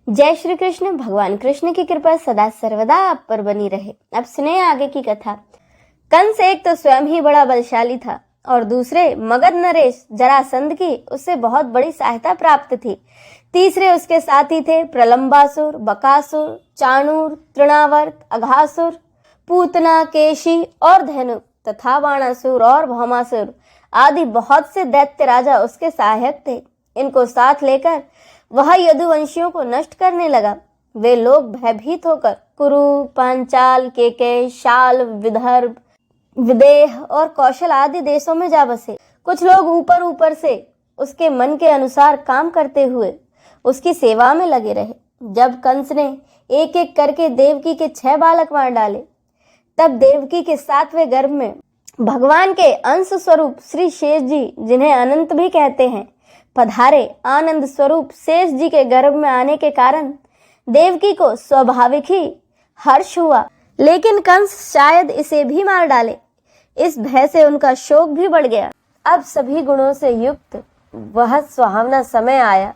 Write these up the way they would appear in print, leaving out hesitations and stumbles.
जय श्री कृष्ण। भगवान कृष्ण की कृपा सदा सर्वदा आप पर बनी रहे। अब सुने आगे की कथा। कंस एक तो स्वयं ही बड़ा बलशाली था और दूसरे मगध नरेश जरासंध की उससे बहुत बड़ी सहायता प्राप्त थी। तीसरे उसके साथी थे प्रलंबासुर, बकासुर, चाणूर, तृणावर्त, अघासुर, पूतना, केशी और धेनुक तथा बाणासुर और भौमासुर आदि बहुत से दैत्य राजा उसके सहायक थे। इनको साथ लेकर वह यदुवंशियों को नष्ट करने लगा। वे लोग भयभीत होकर कुरु, पांचाल, केकय, शाल, विदर्भ, विदेह और कौशल आदि देशों में जा बसे। कुछ लोग ऊपर ऊपर से उसके मन के अनुसार काम करते हुए उसकी सेवा में लगे रहे। जब कंस ने एक एक करके देवकी के 6 बालक मार डाले, तब देवकी के 7वें गर्भ में भगवान के अंश स्वरूप श्री शेष जी, जिन्हें अनंत भी कहते हैं, पधारे। आनंद स्वरूप शेष जी के गर्भ में आने के कारण देवकी को स्वाभाविक ही हर्ष हुआ, लेकिन कंस शायद इसे भी मार डाले। इस भय से उनका शोक भी बढ़ गया। अब सभी गुणों से युक्त वह सुहावना समय आया।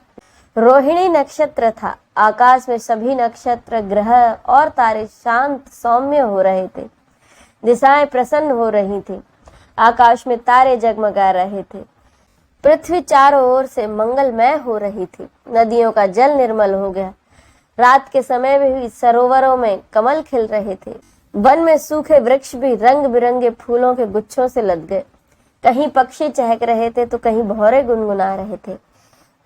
रोहिणी नक्षत्र था। आकाश में सभी नक्षत्र, ग्रह और तारे शांत सौम्य हो रहे थे। दिशाएं प्रसन्न हो रही थी। आकाश में तारे जगमगा रहे थे। पृथ्वी चारों ओर से मंगलमय हो रही थी। नदियों का जल निर्मल हो गया। रात के समय में भी सरोवरों में कमल खिल रहे थे। वन में सूखे वृक्ष भी रंग बिरंगे फूलों के गुच्छों से लद गए। कहीं पक्षी चहक रहे थे तो कहीं भौरे गुनगुना रहे थे।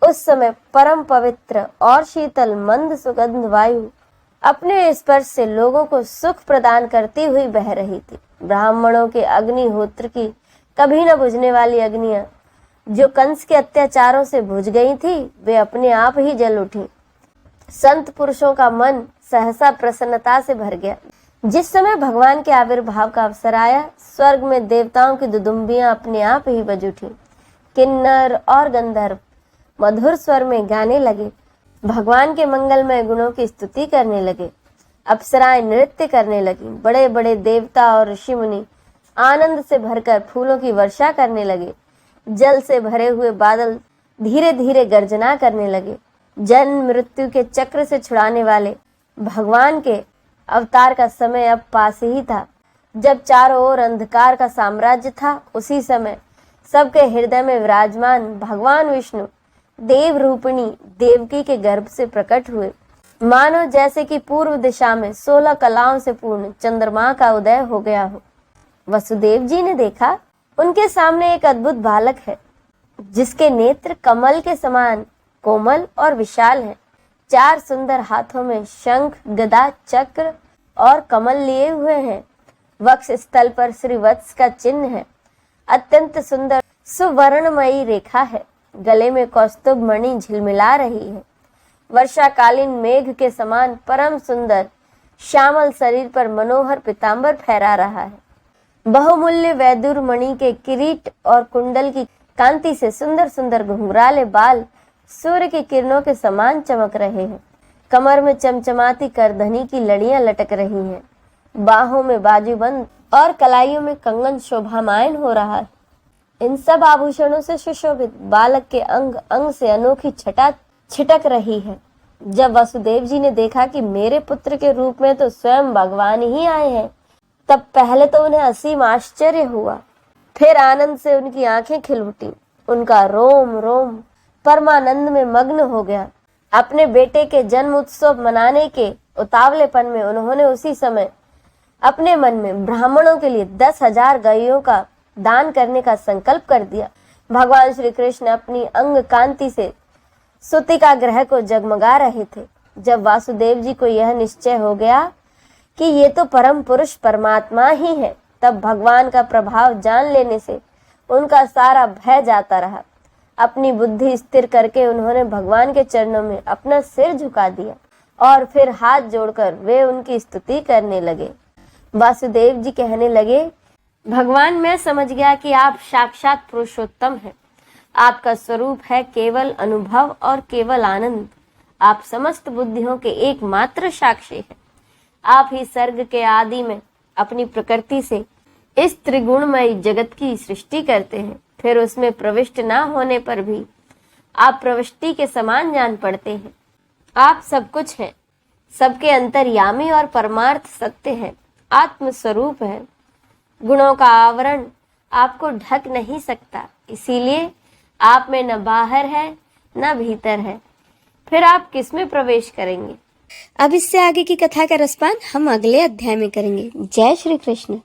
उस समय परम पवित्र और शीतल मंद सुगंध वायु अपने स्पर्श से लोगों को सुख प्रदान करती हुई बह रही थी। ब्राह्मणों के अग्निहोत्र की कभी न बुझने वाली अग्नियां जो कंस के अत्याचारों से बुझ गई थी, वे अपने आप ही जल उठी। संत पुरुषों का मन सहसा प्रसन्नता से भर गया। जिस समय भगवान के आविर्भाव का अवसर आया, स्वर्ग में देवताओं की दुदुम्बियां अपने आप ही बज उठी। किन्नर और गंधर्व मधुर स्वर में गाने लगे, भगवान के मंगलमय गुणों की स्तुति करने लगे। अप्सराएं नृत्य करने लगी। बड़े बड़े देवता और ऋषि मुनि आनंद से भरकर फूलों की वर्षा करने लगे। जल से भरे हुए बादल धीरे धीरे गर्जना करने लगे। जन्म मृत्यु के चक्र से छुड़ाने वाले भगवान के अवतार का समय अब पास ही था। जब चारों ओर अंधकार का साम्राज्य था, उसी समय सबके हृदय में विराजमान भगवान विष्णु देव रूपिणी देवकी के गर्भ से प्रकट हुए। मानो जैसे कि पूर्व दिशा में 16 कलाओं से पूर्ण चंद्रमा का उदय हो गया हो। वसुदेव जी ने देखा, उनके सामने एक अद्भुत बालक है जिसके नेत्र कमल के समान कोमल और विशाल हैं। 4 सुंदर हाथों में शंख, गदा, चक्र और कमल लिए हुए हैं। वक्ष स्थल पर श्रीवत्स का चिन्ह है। अत्यंत सुंदर सुवर्णमयी रेखा है। गले में कौस्तुभ मणि झिलमिला रही है। वर्षाकालीन मेघ के समान परम सुंदर श्यामल शरीर पर मनोहर पीतांबर फहरा रहा है। बहुमूल्य वैदुर मणि के किरीट और कुंडल की कांति से सुंदर सुंदर घुंघराले बाल सूर्य की किरणों के समान चमक रहे हैं। कमर में चमचमाती करधनी की लड़ियां लटक रही हैं। बाहों में बाजूबंद और कलाइयों में कंगन शोभामायन हो रहा है। इन सब आभूषणों से सुशोभित बालक के अंग अंग से अनोखी छटा छिटक रही है। जब वसुदेव जी ने देखा कि मेरे पुत्र के रूप में तो स्वयं भगवान ही आए हैं, तब पहले तो उन्हें असीम आश्चर्य हुआ। फिर आनंद से उनकी आंखें खिल उठी। उनका रोम रोम परमानंद में मग्न हो गया। अपने बेटे के जन्म उत्सव मनाने के उतावलेपन में उन्होंने उसी समय अपने मन में ब्राह्मणों के लिए 10,000 गायों का दान करने का संकल्प कर दिया। भगवान श्री कृष्ण अपनी अंग कांति से सुतिका ग्रह को जगमगा रहे थे। जब वासुदेव जी को यह निश्चय हो गया कि ये तो परम पुरुष परमात्मा ही है, तब भगवान का प्रभाव जान लेने से उनका सारा भय जाता रहा। अपनी बुद्धि स्थिर करके उन्होंने भगवान के चरणों में अपना सिर झुका दिया और फिर हाथ जोड़कर वे उनकी स्तुति करने लगे। वासुदेव जी कहने लगे, भगवान, मैं समझ गया कि आप साक्षात पुरुषोत्तम हैं। आपका स्वरूप है केवल अनुभव और केवल आनंद। आप समस्त बुद्धियों के एकमात्र साक्षी हैं। आप ही सर्ग के आदि में अपनी प्रकृति से इस त्रिगुणमय जगत की सृष्टि करते हैं। फिर उसमें प्रविष्ट ना होने पर भी आप प्रविष्टि के समान जान पड़ते हैं। आप सब कुछ हैं, सबके अंतर्यामी और परमार्थ सत्य हैं, आत्म स्वरूप है। गुणों का आवरण आपको ढक नहीं सकता, इसीलिए आप में न बाहर है न भीतर है। फिर आप किस में प्रवेश करेंगे? अब इससे आगे की कथा का रसपान हम अगले अध्याय में करेंगे। जय श्री कृष्ण।